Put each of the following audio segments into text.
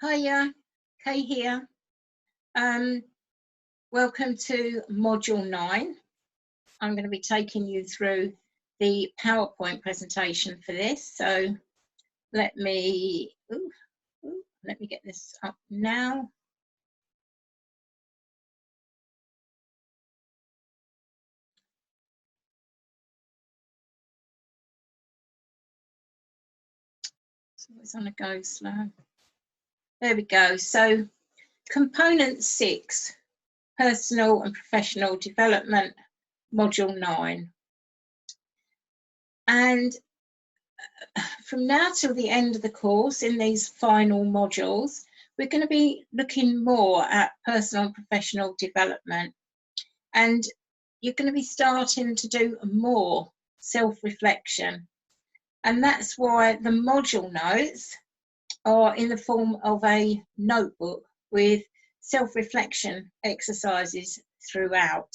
Hiya, Kay here. Um, Welcome to Module 9. I'm going to be taking you through the PowerPoint presentation for this. So let me get this up now. So it's on a go slow. There we go. So component 6, personal and professional development, Module 9. And from now till the end of the course, in these final modules, we're going to be looking more at personal and professional development. And you're going to be starting to do more self-reflection. And that's why the module notes are in the form of a notebook with self-reflection exercises throughout.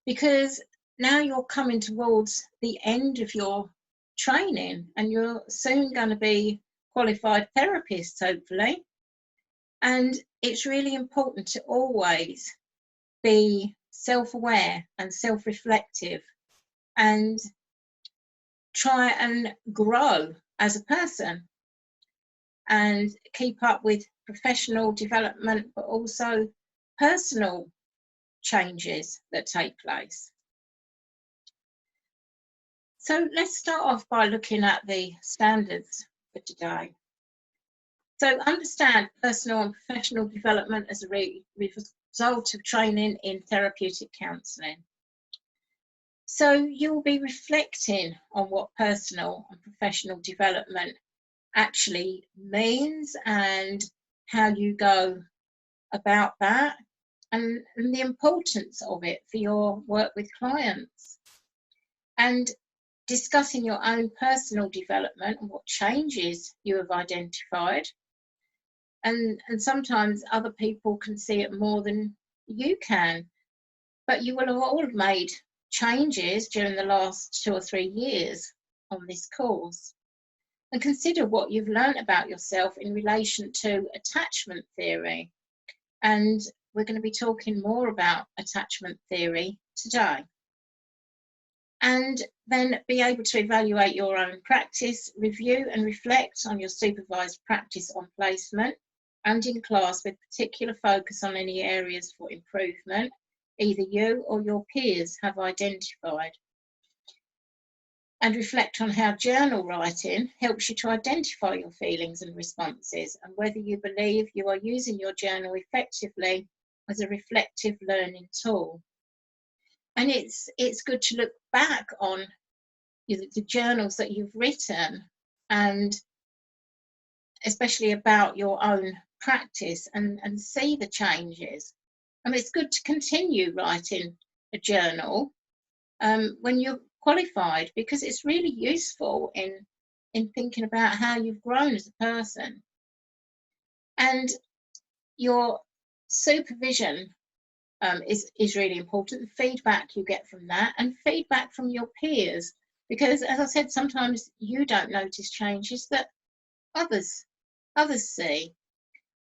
Because now you're coming towards the end of your training and you're soon going to be qualified therapists, hopefully. And it's really important to always be self-aware and self-reflective and try and grow as a person and keep up with professional development, but also personal changes that take place. So let's start off by looking at the standards for today. So understand personal and professional development as a result of training in therapeutic counselling. So you'll be reflecting on what personal and professional development actually means and how you go about that and the importance of it for your work with clients. And discussing your own personal development and what changes you have identified. And sometimes other people can see it more than you can, but you will have all made changes during the last 2 or 3 years on this course. And consider what you've learned about yourself in relation to attachment theory. And we're going to be talking more about attachment theory today. And then be able to evaluate your own practice, review and reflect on your supervised practice on placement and in class with particular focus on any areas for improvement either you or your peers have identified. And reflect on how journal writing helps you to identify your feelings and responses and whether you believe you are using your journal effectively as a reflective learning tool. And it's good to look back on the journals that you've written and especially about your own practice and see the changes. And it's good to continue writing a journal when you're qualified because it's really useful in thinking about how you've grown as a person. And your supervision is really important. The feedback you get from that and feedback from your peers, because as I said, sometimes you don't notice changes that others see.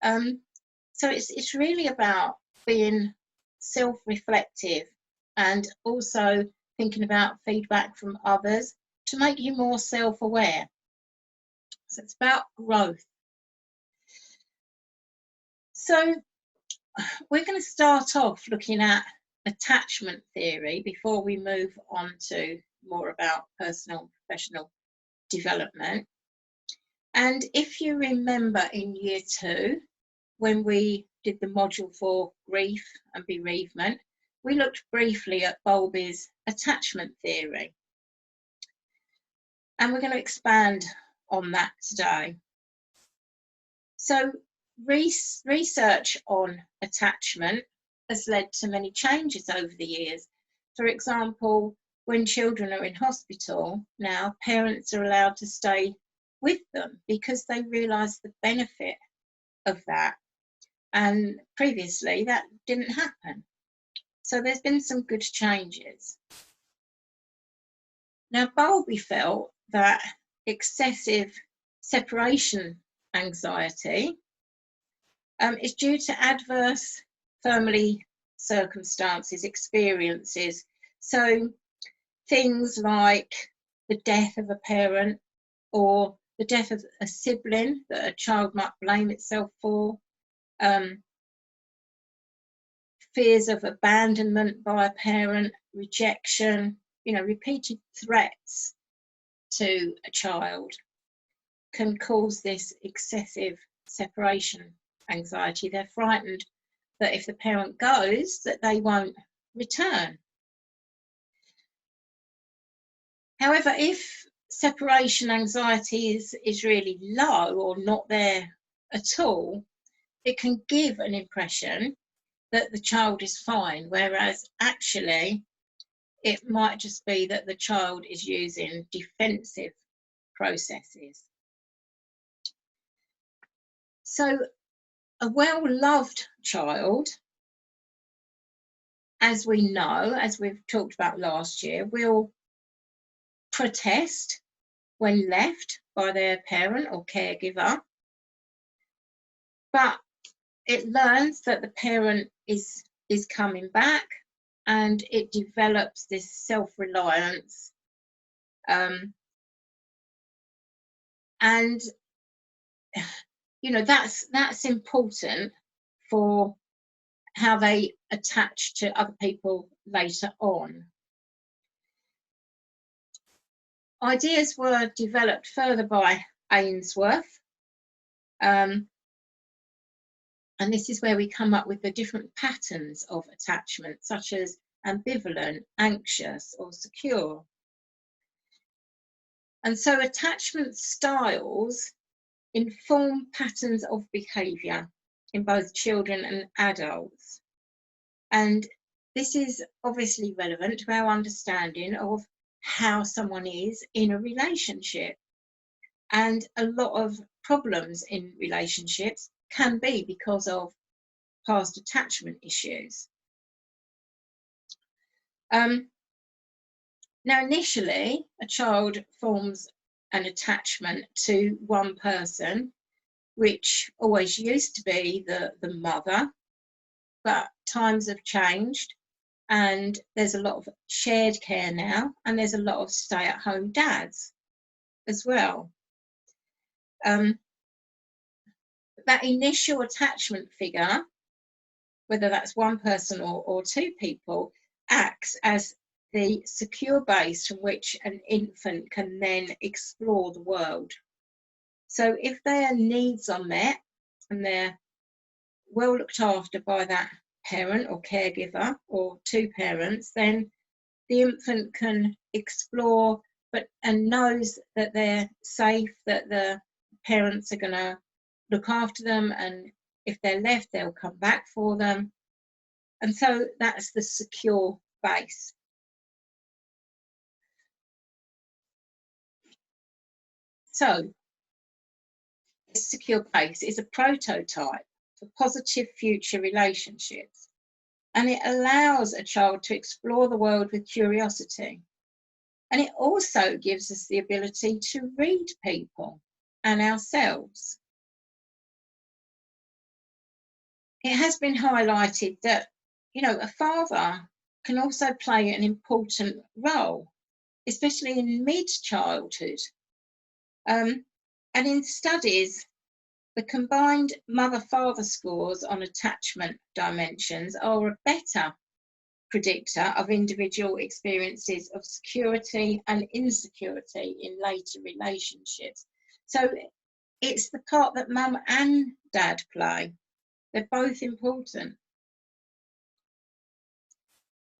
So it's really about being self-reflective and also thinking about feedback from others to make you more self-aware. So it's about growth. So we're going to start off looking at attachment theory before we move on to more about personal and professional development. And if you remember in year 2, when we did the module for grief and bereavement, we looked briefly at Bowlby's attachment theory. And we're going to expand on that today. So research on attachment has led to many changes over the years. For example, when children are in hospital now, parents are allowed to stay with them because they realise the benefit of that. And previously that didn't happen. So there's been some good changes. Now, Bowlby felt that excessive separation anxiety is due to adverse family circumstances, experiences. So things like the death of a parent or the death of a sibling that a child might blame itself for, fears of abandonment by a parent, rejection, repeated threats to a child can cause this excessive separation anxiety. They're frightened that if the parent goes, that they won't return. However, if separation anxiety is really low or not there at all, it can give an impression that the child is fine, whereas actually it might just be that the child is using defensive processes. So a well-loved child, as we know, as we've talked about last year, will protest when left by their parent or caregiver, but it learns that the parent is coming back, and it develops this self-reliance, and that's important for how they attach to other people later on. Ideas were developed further by Ainsworth, and this is where we come up with the different patterns of attachment, such as ambivalent, anxious, or secure. And so attachment styles inform patterns of behaviour in both children and adults. And this is obviously relevant to our understanding of how someone is in a relationship. And a lot of problems in relationships can be because of past attachment issues. Now, initially, a child forms an attachment to one person, which always used to be the mother, but times have changed and there's a lot of shared care now, and there's a lot of stay-at-home dads as well. That initial attachment figure, whether that's one person or two people, acts as the secure base from which an infant can then explore the world. So if their needs are met and they're well looked after by that parent or caregiver or two parents, then the infant can explore and knows that they're safe, that the parents are going to look after them, and if they're left, they'll come back for them. And so that's the secure base. So this secure base is a prototype for positive future relationships, and it allows a child to explore the world with curiosity. And it also gives us the ability to read people and ourselves. It has been highlighted that, a father can also play an important role, especially in mid-childhood. And in studies, the combined mother-father scores on attachment dimensions are a better predictor of individual experiences of security and insecurity in later relationships. So it's the part that mum and dad play. They're both important.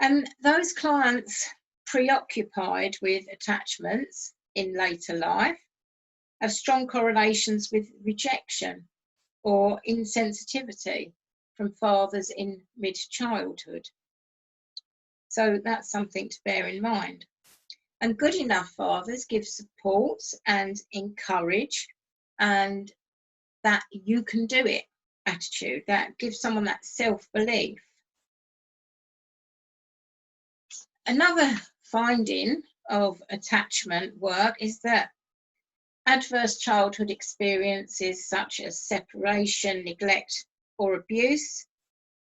And those clients preoccupied with attachments in later life have strong correlations with rejection or insensitivity from fathers in mid-childhood. So that's something to bear in mind. And good enough fathers give support and encourage, and that you can do it attitude, that gives someone that self-belief. Another finding of attachment work is that adverse childhood experiences such as separation, neglect, or abuse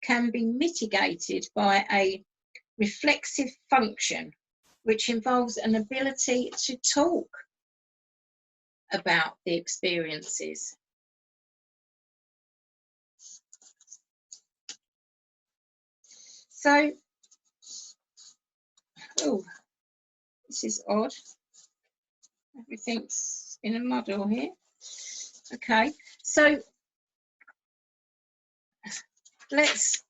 can be mitigated by a reflexive function, which involves an ability to talk about the experiences. So, oh, this is odd. Everything's in a muddle here. Okay, so let's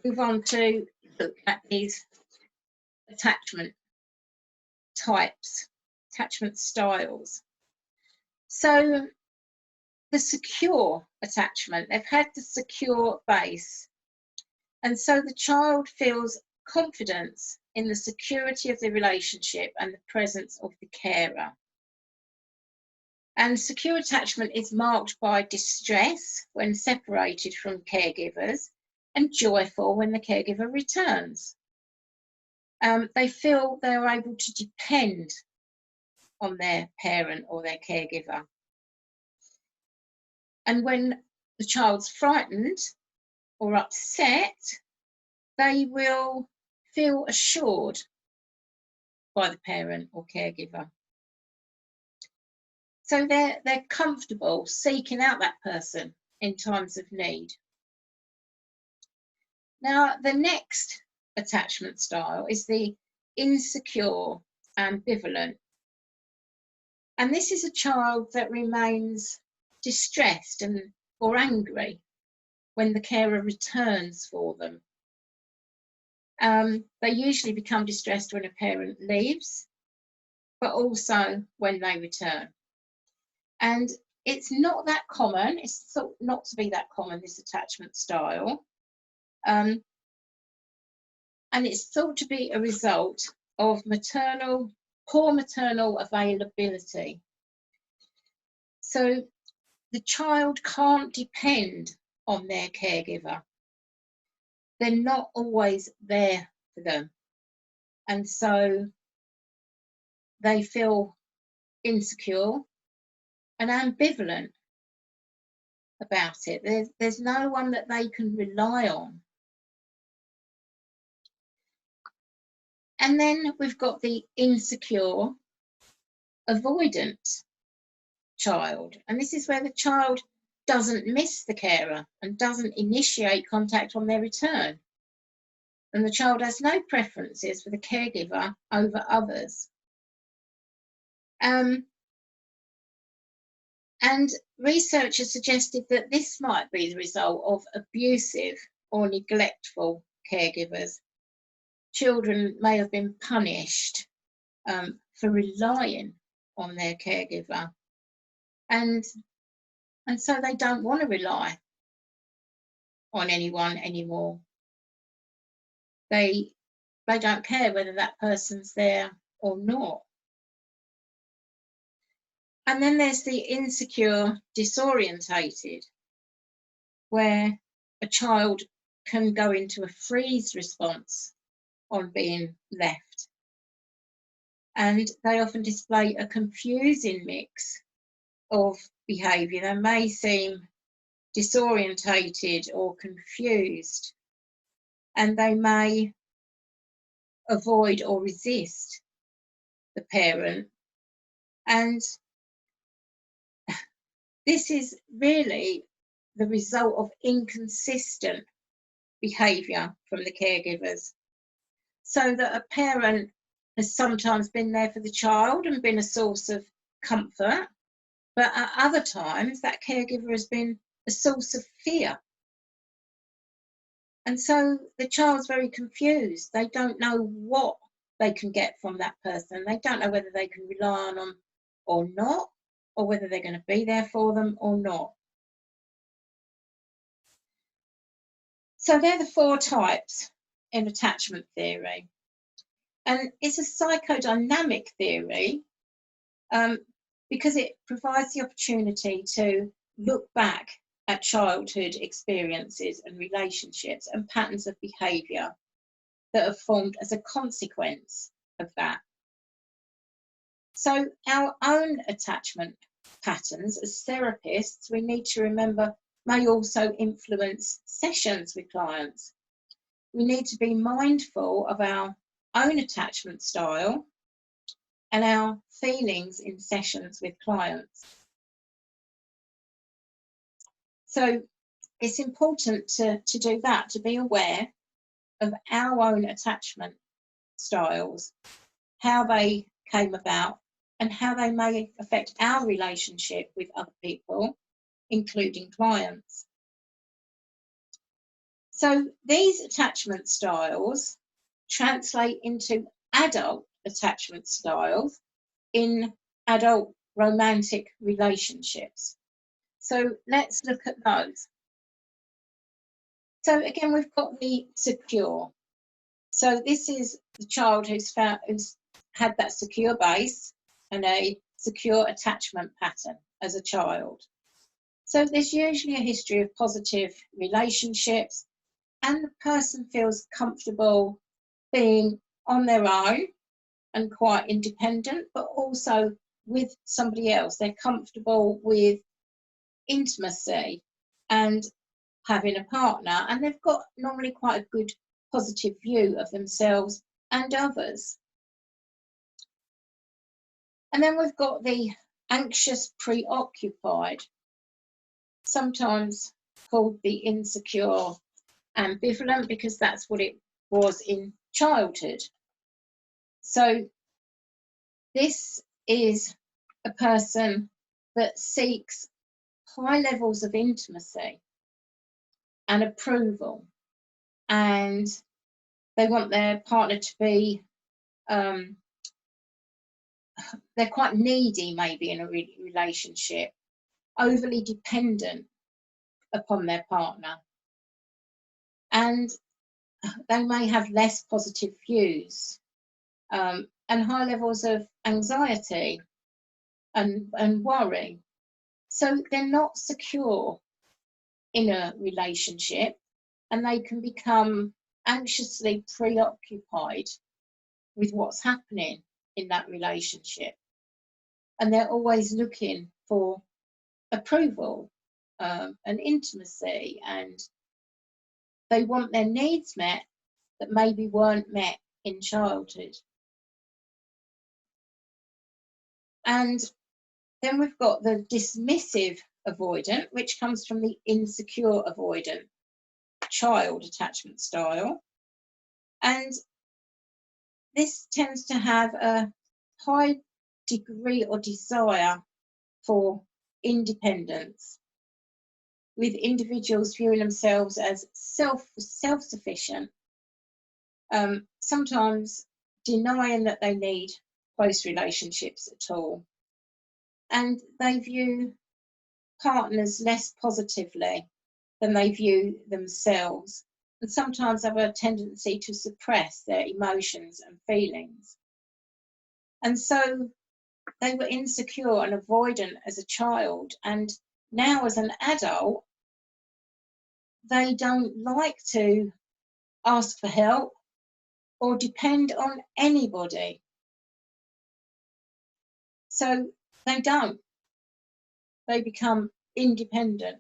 move on to look at these attachment types, attachment styles. So the secure attachment, they've had the secure base, and so the child feels confidence in the security of the relationship and the presence of the carer. And secure attachment is marked by distress when separated from caregivers and joyful when the caregiver returns. They feel they're able to depend on their parent or their caregiver. And when the child's frightened or upset, they will feel assured by the parent or caregiver. So they're comfortable seeking out that person in times of need. Now, the next attachment style is the insecure ambivalent. And this is a child that remains distressed or angry when the carer returns for them. They usually become distressed when a parent leaves, but also when they return. And it's not that common, it's thought not to be that common, this attachment style. And it's thought to be a result of poor maternal availability. So the child can't depend on their caregiver. They're not always there for them. And so they feel insecure and ambivalent about it. There's no one that they can rely on. And then we've got the insecure avoidant child. And this is where the child doesn't miss the carer and doesn't initiate contact on their return. And the child has no preferences for the caregiver over others. And research has suggested that this might be the result of abusive or neglectful caregivers. Children may have been punished for relying on their caregiver. And so they don't want to rely on anyone anymore. They don't care whether that person's there or not. And then there's the insecure disorientated, where a child can go into a freeze response on being left. And they often display a confusing mix of behaviour. They may seem disorientated or confused, and they may avoid or resist the parent. And this is really the result of inconsistent behaviour from the caregivers. So that a parent has sometimes been there for the child and been a source of comfort, but at other times that caregiver has been a source of fear. And so the child's very confused. They don't know what they can get from that person. They don't know whether they can rely on them or not, or whether they're going to be there for them or not. So they're the 4 types in attachment theory. And it's a psychodynamic theory because it provides the opportunity to look back at childhood experiences and relationships and patterns of behaviour that have formed as a consequence of that. So our own attachment patterns as therapists, we need to remember may also influence sessions with clients. We need to be mindful of our own attachment style and our feelings in sessions with clients. So it's important to do that, to be aware of our own attachment styles, how they came about, and how they may affect our relationship with other people, including clients. So these attachment styles translate into adult attachment styles in adult romantic relationships. So let's look at those. So again, we've got the secure. So this is the child who's had that secure base and a secure attachment pattern as a child. So there's usually a history of positive relationships, and the person feels comfortable being on their own and quite independent, but also with somebody else. They're comfortable with intimacy and having a partner, and they've got normally quite a good positive view of themselves and others. And then we've got the anxious preoccupied, sometimes called the insecure ambivalent, because that's what it was in childhood. So this is a person that seeks high levels of intimacy and approval, and they want their partner to be they're quite needy, maybe, in a relationship, overly dependent upon their partner, and they may have less positive views and high levels of anxiety and worry. So they're not secure in a relationship, and they can become anxiously preoccupied with what's happening in that relationship. And they're always looking for approval and intimacy, and they want their needs met that maybe weren't met in childhood. And then we've got the dismissive avoidant, which comes from the insecure avoidant child attachment style. And this tends to have a high degree or desire for independence, with individuals viewing themselves as self-sufficient, sometimes denying that they need close relationships at all. And they view partners less positively than they view themselves, and sometimes have a tendency to suppress their emotions and feelings. And so they were insecure and avoidant as a child, and now as an adult, they don't like to ask for help or depend on anybody. So they don't. They become independent.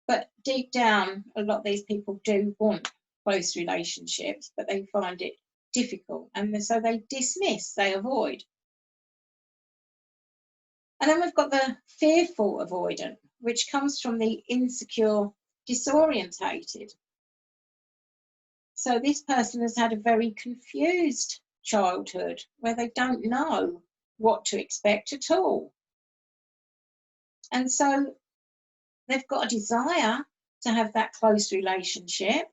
But deep down, a lot of these people do want close relationships, but they find it difficult. And so they dismiss, they avoid. And then we've got the fearful avoidant, which comes from the insecure disorientated. So this person has had a very confused childhood where they don't know what to expect at all. And so they've got a desire to have that close relationship,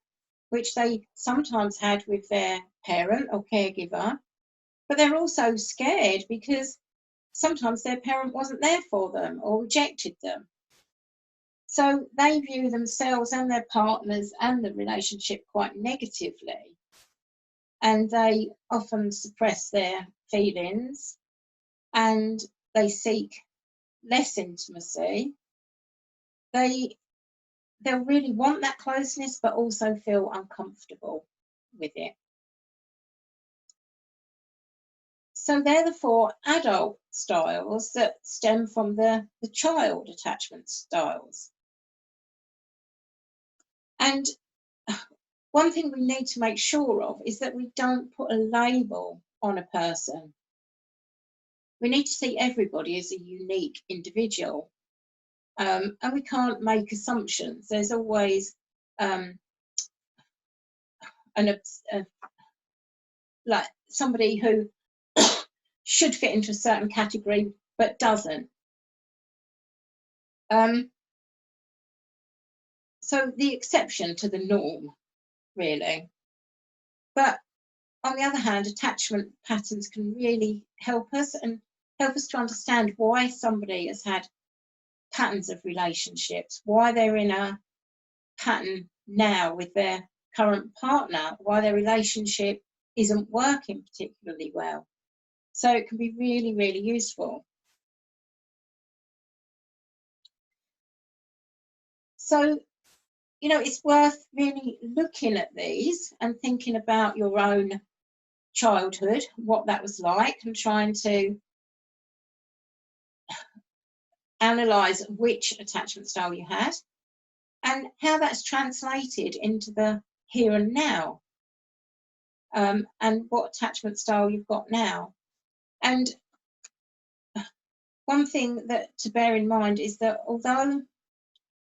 which they sometimes had with their parent or caregiver, but they're also scared because sometimes their parent wasn't there for them or rejected them. So they view themselves and their partners and the relationship quite negatively, and they often suppress their feelings and they seek less intimacy. They'll really want that closeness, but also feel uncomfortable with it. So they're the 4 adult styles that stem from the child attachment styles. And one thing we need to make sure of is that we don't put a label on a person. We need to see everybody as a unique individual. And we can't make assumptions. There's always like somebody who should fit into a certain category but doesn't. So the exception to the norm, really. But on the other hand, attachment patterns can really help us and help us to understand why somebody has had patterns of relationships, why they're in a pattern now with their current partner, why their relationship isn't working particularly well. So it can be really, really useful. So, you know, it's worth really looking at these and thinking about your own childhood, what that was like, and trying to analyse which attachment style you had and how that's translated into the here and now, and what attachment style you've got now. And one thing that to bear in mind is that although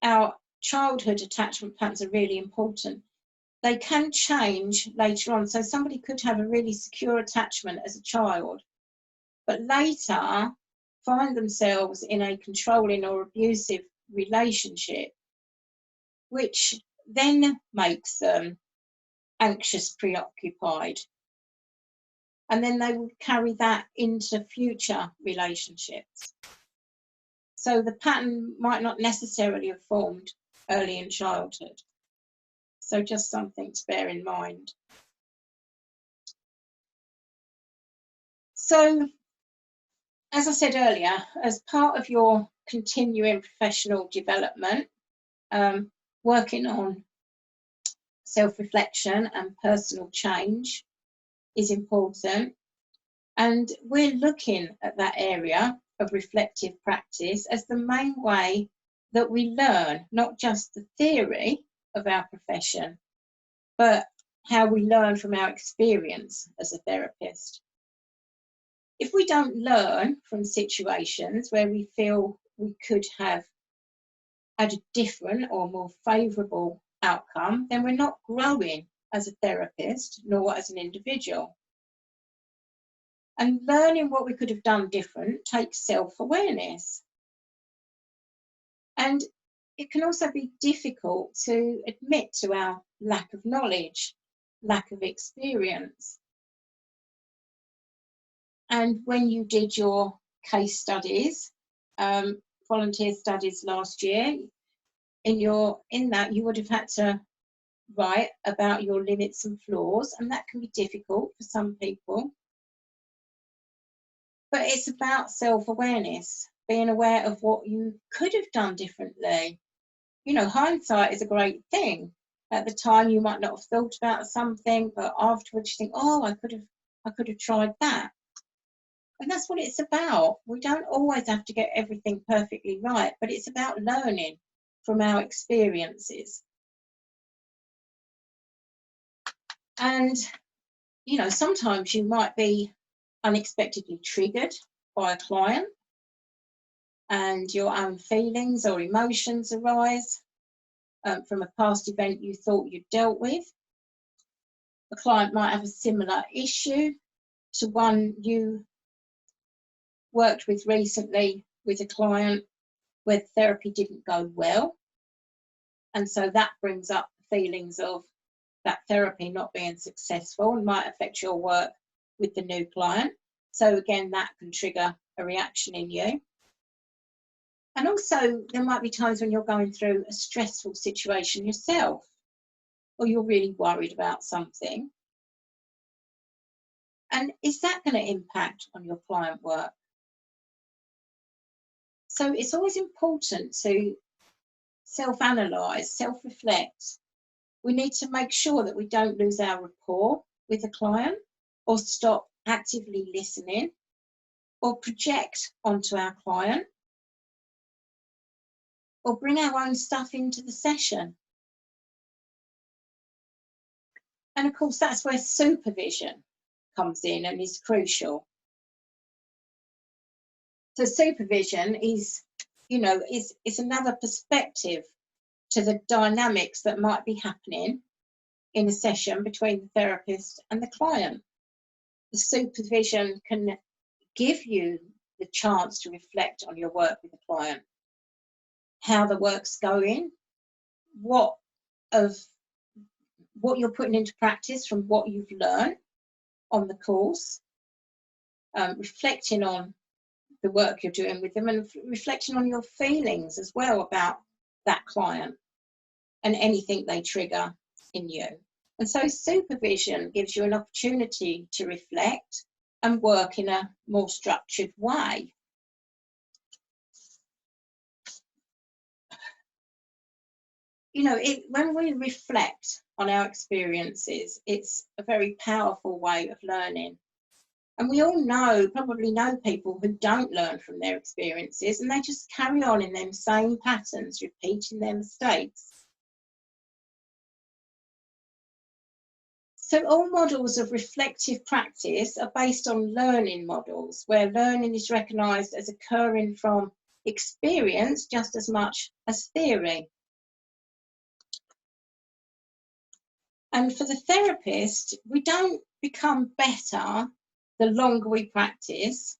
our childhood attachment patterns are really important, they can change later on. So somebody could have a really secure attachment as a child, but later find themselves in a controlling or abusive relationship, which then makes them anxious, preoccupied. And then they will carry that into future relationships. So the pattern might not necessarily have formed early in childhood. So just something to bear in mind. So, as I said earlier, as part of your continuing professional development, working on self-reflection and personal change is important. And we're looking at that area of reflective practice as the main way that we learn, not just the theory of our profession, but how we learn from our experience as a therapist. If we don't learn from situations where we feel we could have had a different or more favourable outcome, then we're not growing as a therapist nor as an individual. And learning what we could have done different takes self-awareness. And it can also be difficult to admit to our lack of knowledge, lack of experience. And when you did your case studies, volunteer studies last year, in that you would have had to write about your limits and flaws, and that can be difficult for some people. But it's about self-awareness, being aware of what you could have done differently. You know, hindsight is a great thing. At the time, you might not have thought about something, but afterwards you think, oh, I could have tried that. And that's what it's about. We don't always have to get everything perfectly right, but it's about learning from our experiences. And, you know, sometimes you might be unexpectedly triggered by a client and your own feelings or emotions arise from a past event you thought you'd dealt with. A client might have a similar issue to one you worked with recently with a client where therapy didn't go well. And so that brings up feelings of that therapy not being successful and might affect your work with the new client. So again, that can trigger a reaction in you. And also there might be times when you're going through a stressful situation yourself, or you're really worried about something. And is that going to impact on your client work? So it's always important to self-analyse, self-reflect. We need to make sure that we don't lose our rapport with the client or stop actively listening or project onto our client or bring our own stuff into the session. And of course, that's where supervision comes in and is crucial. So supervision is, is another perspective to the dynamics that might be happening in a session between the therapist and the client. The supervision can give you the chance to reflect on your work with the client, how the work's going, what you're putting into practice from what you've learned on the course, reflecting on the work you're doing with them and reflecting on your feelings as well about that client and anything they trigger in you. And so supervision gives you an opportunity to reflect and work in a more structured way. When we reflect on our experiences, it's a very powerful way of learning. And we all probably know people who don't learn from their experiences and they just carry on in them same patterns, repeating their mistakes. So all models of reflective practice are based on learning models, where learning is recognised as occurring from experience just as much as theory. And for the therapist, we don't become better the longer we practice,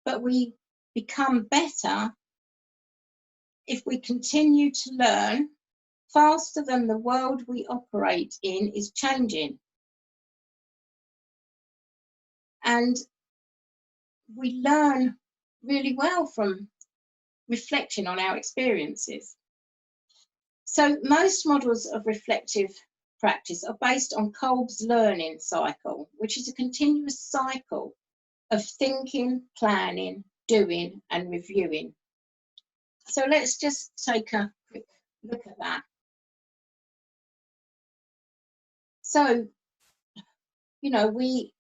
but we become better if we continue to learn faster than the world we operate in is changing. And we learn really well from reflecting on our experiences. So most models of reflective practice are based on Kolb's learning cycle, which is a continuous cycle of thinking, planning, doing, and reviewing. So let's just take a quick look at that. So, we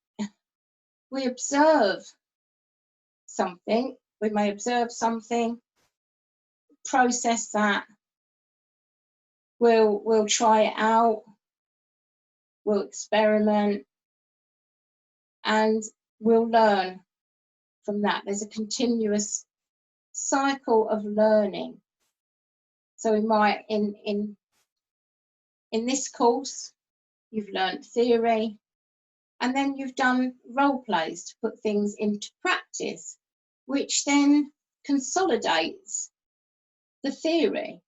observe something, we may observe something, process that, we'll try it out, we'll experiment, and we'll learn from that. There's a continuous cycle of learning. So we might, in this course, you've learned theory, and then you've done role plays to put things into practice, which then consolidates the theory.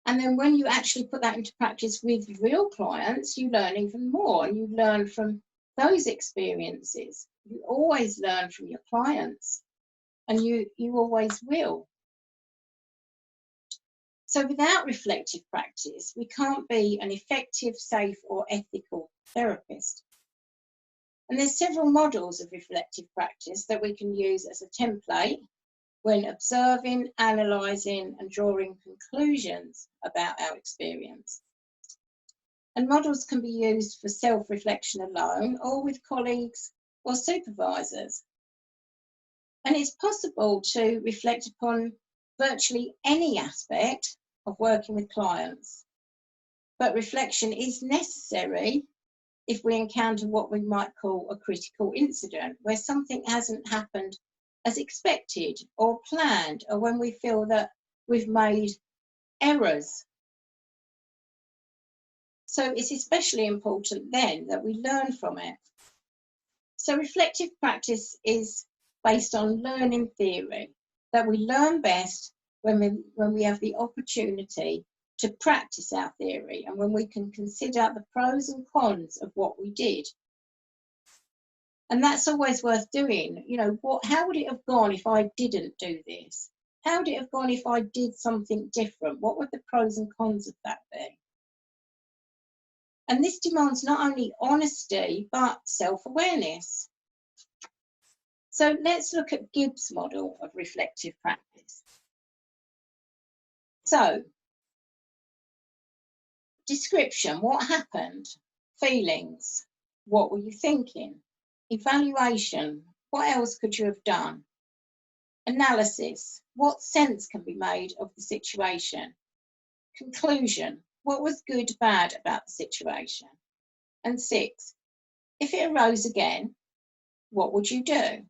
And then when you actually put that into practice with real clients, you learn even more, and you learn from those experiences. You always learn from your clients, and you always will. So without reflective practice, we can't be an effective, safe, or ethical therapist. And there's several models of reflective practice that we can use as a template when observing, analysing, and drawing conclusions about our experience. And models can be used for self-reflection alone or with colleagues or supervisors. And it's possible to reflect upon virtually any aspect of working with clients. But reflection is necessary if we encounter what we might call a critical incident, where something hasn't happened as expected or planned, or when we feel that we've made errors. So it's especially important then that we learn from it. So reflective practice is based on learning theory, that we learn best when we have the opportunity to practice our theory and when we can consider the pros and cons of what we did. And that's always worth doing. How would it have gone if I didn't do this? How would it have gone if I did something different? What would the pros and cons of that be? And this demands not only honesty, but self-awareness. So let's look at Gibbs' model of reflective practice. So, description, what happened? Feelings. what were you thinking? Evaluation, what else could you have done? Analysis, what sense can be made of the situation? Conclusion, what was good, bad about the situation? And 6, if it arose again, what would you do?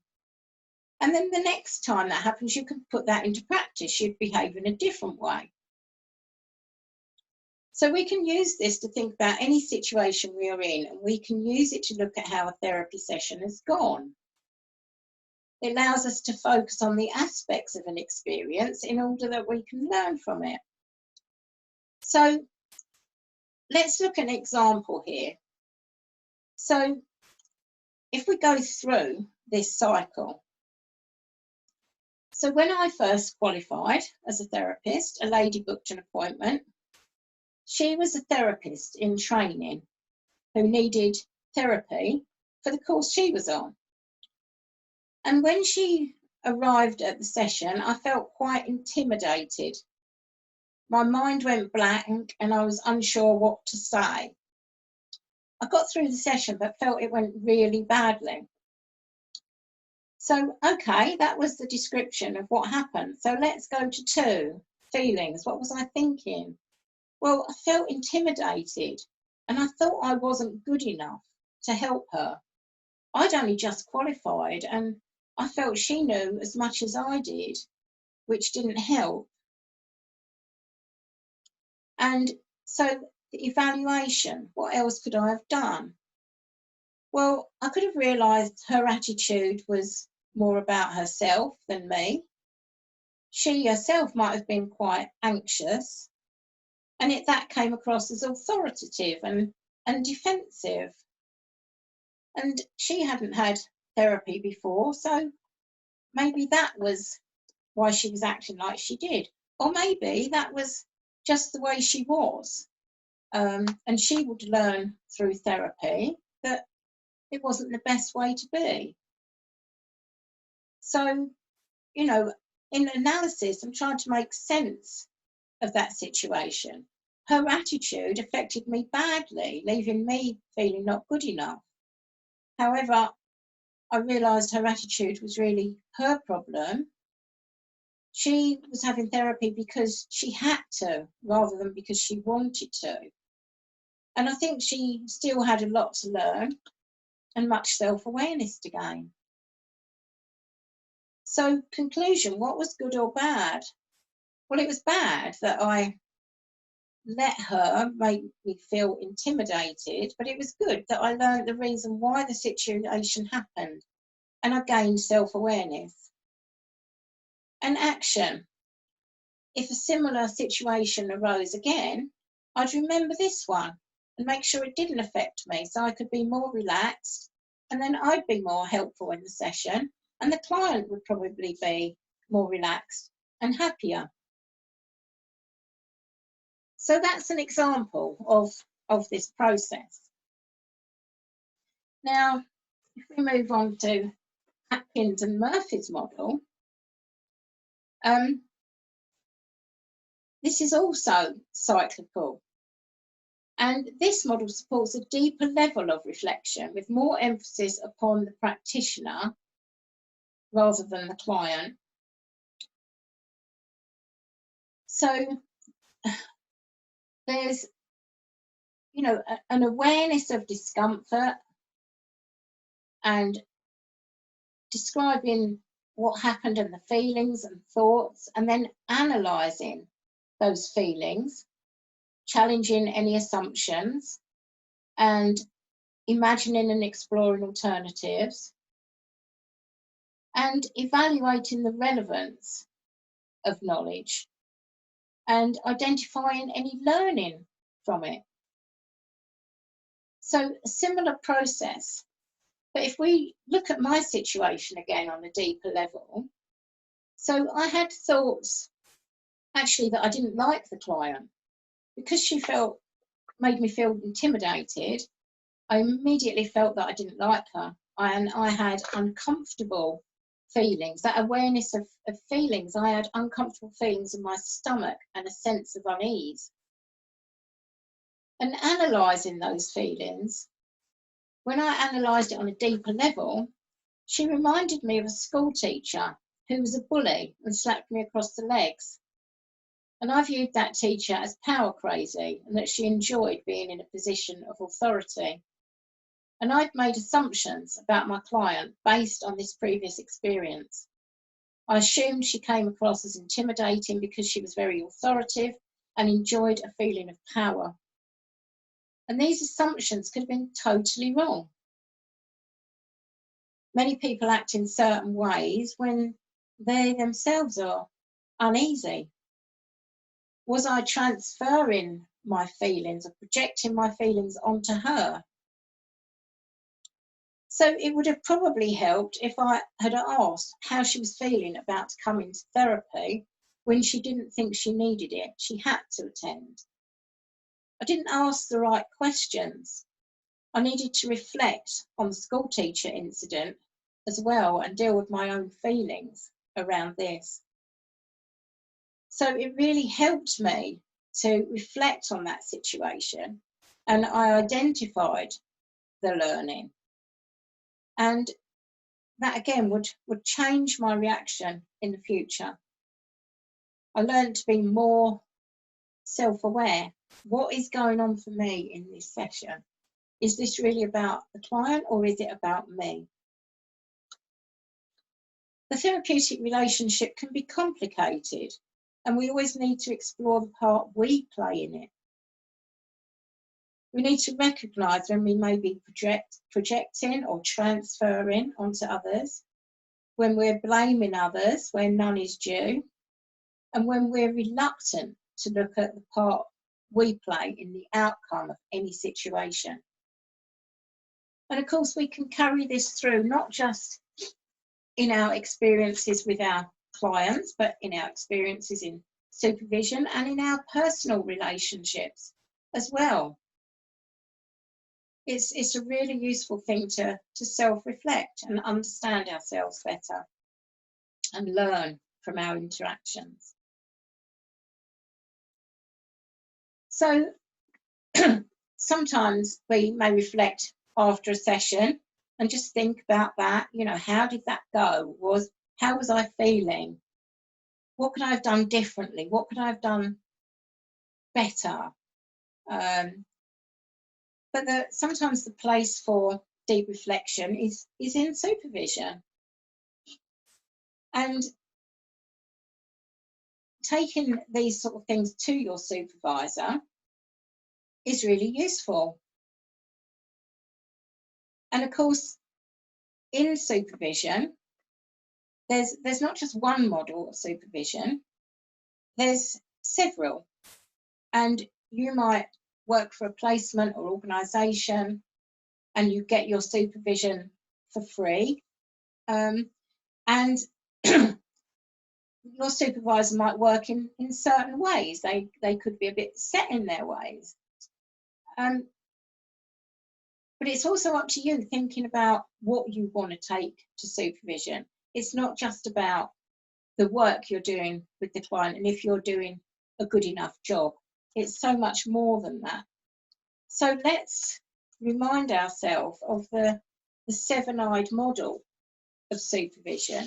And then the next time that happens, you can put that into practice. You'd behave in a different way. So we can use this to think about any situation we are in, and we can use it to look at how a therapy session has gone. It allows us to focus on the aspects of an experience in order that we can learn from it. So let's look at an example here. So if we go through this cycle, so when I first qualified as a therapist, a lady booked an appointment. She was a therapist in training who needed therapy for the course she was on. And when she arrived at the session, I felt quite intimidated. My mind went blank and I was unsure what to say. I got through the session but felt it went really badly. So, okay, that was the description of what happened. So let's go to 2, feelings. What was I thinking? Well, I felt intimidated and I thought I wasn't good enough to help her. I'd only just qualified and I felt she knew as much as I did, which didn't help. And so the evaluation, what else could I have done? Well, I could have realised her attitude was more about herself than me. She herself might have been quite anxious, and that came across as authoritative and defensive. And she hadn't had therapy before, so maybe that was why she was acting like she did. Or maybe that was just the way she was. And she would learn through therapy that it wasn't the best way to be. So, you know, in analysis, I'm trying to make sense of that situation. Her attitude affected me badly, leaving me feeling not good enough. However, I realised her attitude was really her problem. She was having therapy because she had to, rather than because she wanted to. And I think she still had a lot to learn and much self-awareness to gain. So, conclusion, what was good or bad? Well, it was bad that I let her make me feel intimidated, but it was good that I learned the reason why the situation happened and I gained self-awareness. And action. If a similar situation arose again, I'd remember this one and make sure it didn't affect me so I could be more relaxed, and then I'd be more helpful in the session and the client would probably be more relaxed and happier. So that's an example of this process. Now, if we move on to Atkins and Murphy's model, this is also cyclical. And this model supports a deeper level of reflection with more emphasis upon the practitioner rather than the client. So there's, you know, an awareness of discomfort and describing what happened and the feelings and thoughts, and then analysing those feelings, challenging any assumptions, and imagining and exploring alternatives, and evaluating the relevance of knowledge and identifying any learning from it. So a similar process, but if we look at my situation again on a deeper level, so I had thoughts actually that I didn't like the client because she made me feel intimidated. I immediately felt that I didn't like her, and I had uncomfortable feelings, that awareness of feelings. I had uncomfortable feelings in my stomach and a sense of unease. And analysing those feelings, when I analysed it on a deeper level, she reminded me of a school teacher who was a bully and slapped me across the legs. And I viewed that teacher as power crazy and that she enjoyed being in a position of authority. And I'd made assumptions about my client based on this previous experience. I assumed she came across as intimidating because she was very authoritative and enjoyed a feeling of power. And these assumptions could have been totally wrong. Many people act in certain ways when they themselves are uneasy. Was I transferring my feelings or projecting my feelings onto her? So it would have probably helped if I had asked how she was feeling about coming to therapy when she didn't think she needed it. She had to attend. I didn't ask the right questions. I needed to reflect on the school teacher incident as well and deal with my own feelings around this. So it really helped me to reflect on that situation, and I identified the learning. And that again would change my reaction in the future. I learned to be more self-aware. What is going on for me in this session? Is this really about the client or is it about me? The therapeutic relationship can be complicated, and we always need to explore the part we play in it. We need to recognise when we may be projecting or transferring onto others, when we're blaming others where none is due, and when we're reluctant to look at the part we play in the outcome of any situation. And of course, we can carry this through not just in our experiences with our clients, but in our experiences in supervision and in our personal relationships as well. It's a really useful thing to self-reflect and understand ourselves better and learn from our interactions. So sometimes we may reflect after a session and just think about that, you know, how did that go? How was I feeling? What could I have done differently? What could I have done better? But sometimes the place for deep reflection is in supervision. And taking these sort of things to your supervisor is really useful. And of course, in supervision, there's not just one model of supervision, there's several. And you might work for a placement or organisation and you get your supervision for free. And your supervisor might work in certain ways. They could be a bit set in their ways. But it's also up to you thinking about what you want to take to supervision. It's not just about the work you're doing with the client and if you're doing a good enough job. It's so much more than that. So let's remind ourselves of the seven-eyed model of supervision.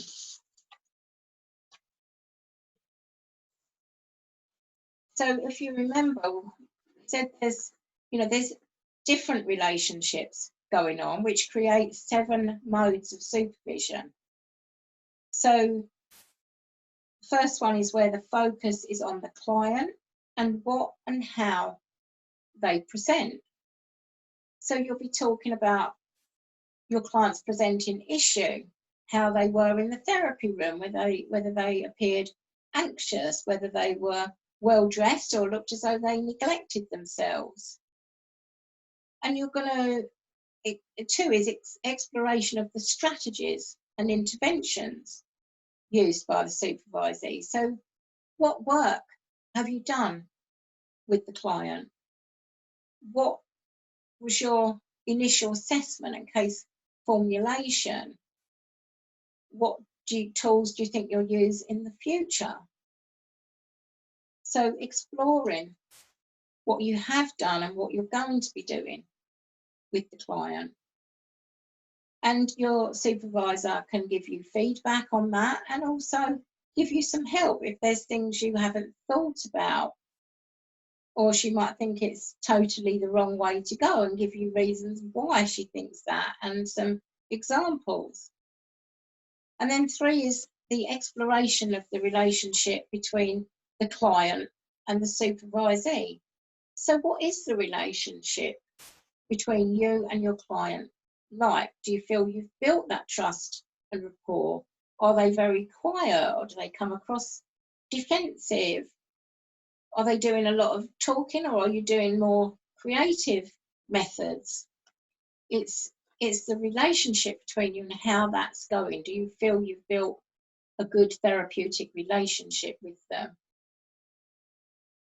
So if you remember, we said there's different relationships going on, which create 7 modes of supervision. So the first one is where the focus is on the client and what and how they present. So you'll be talking about your client's presenting issue, how they were in the therapy room, whether they appeared anxious, whether they were well dressed or looked as though they neglected themselves. And you're going to, two is exploration of the strategies and interventions used by the supervisee. So what work have you done with the client? What was your initial assessment and case formulation? What tools do you think you'll use in the future? So exploring what you have done and what you're going to be doing with the client. And your supervisor can give you feedback on that and also give you some help if there's things you haven't thought about. Or she might think it's totally the wrong way to go and give you reasons why she thinks that and some examples. And then 3 is the exploration of the relationship between the client and the supervisee. So what is the relationship between you and your client like? Do you feel you've built that trust and rapport? Are they very quiet, or do they come across defensive? Are they doing a lot of talking, or are you doing more creative methods? It's the relationship between you and how that's going. Do you feel you've built a good therapeutic relationship with them?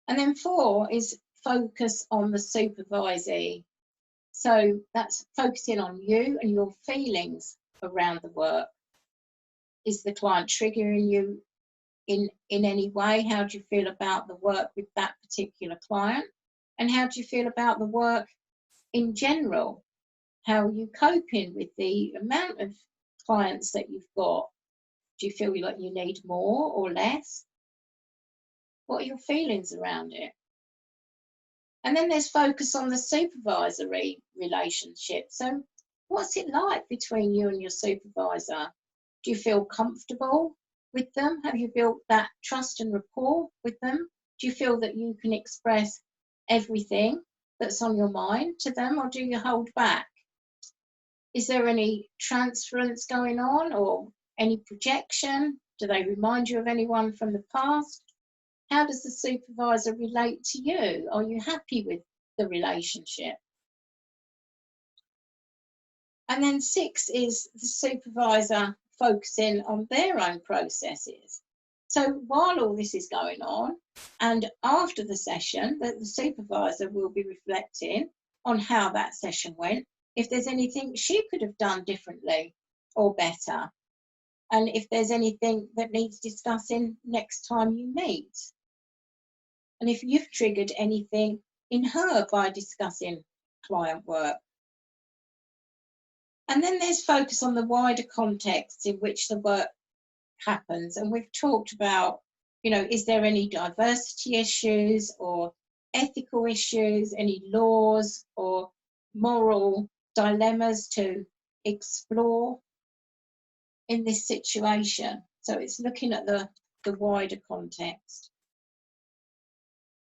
And then 4 is focus on the supervisee. So that's focusing on you and your feelings around the work. Is the client triggering you in any way? How do you feel about the work with that particular client? And how do you feel about the work in general? How are you coping with the amount of clients that you've got? Do you feel like you need more or less? What are your feelings around it? And then there's focus on the supervisory relationship. So what's it like between you and your supervisor? Do you feel comfortable with them? Have you built that trust and rapport with them? Do you feel that you can express everything that's on your mind to them, or do you hold back? Is there any transference going on or any projection? Do they remind you of anyone from the past? How does the supervisor relate to you? Are you happy with the relationship? And then 6 is the supervisor focusing on their own processes. So while all this is going on, and after the session, the supervisor will be reflecting on how that session went, if there's anything she could have done differently or better, and if there's anything that needs discussing next time you meet. And if you've triggered anything in her by discussing client work. And then there's focus on the wider context in which the work happens. And we've talked about, is there any diversity issues or ethical issues, any laws or moral dilemmas to explore in this situation? So it's looking at the wider context.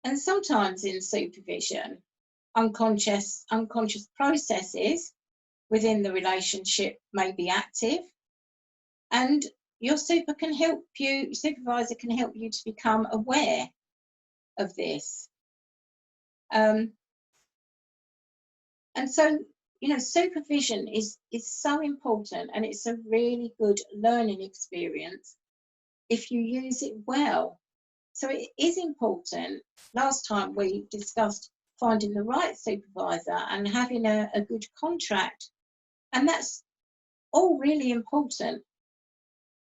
And sometimes in supervision, unconscious processes within the relationship may be active, and your supervisor can help you to become aware of this. And so, supervision is so important, and it's a really good learning experience if you use it well. So it is important. Last time we discussed finding the right supervisor and having a good contract, and that's all really important.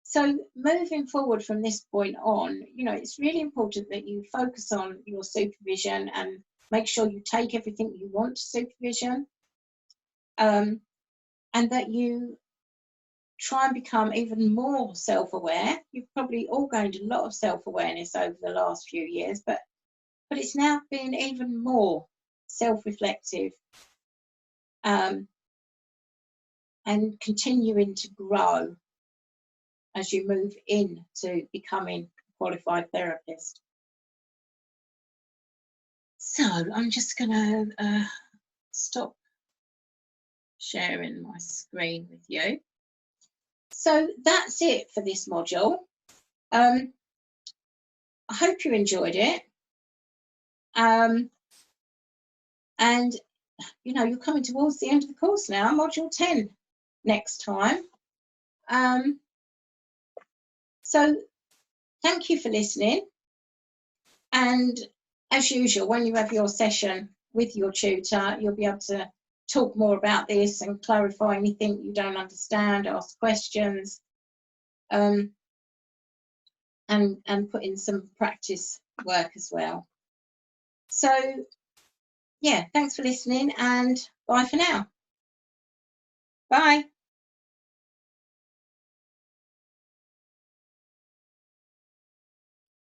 So moving forward from this point on, it's really important that you focus on your supervision and make sure you take everything you want to supervision, and that you try and become even more self-aware. You've probably all gained a lot of self-awareness over the last few years, but it's now being even more self-reflective, and continuing to grow as you move into becoming a qualified therapist. So I'm just going to stop sharing my screen with you. So that's it for this module. I hope you enjoyed it. And you're coming towards the end of the course now, module 10 next time. So thank you for listening. And as usual, when you have your session with your tutor, you'll be able to talk more about this and clarify anything you don't understand, ask questions, and put in some practice work as well. So yeah, thanks for listening, and bye for now. Bye.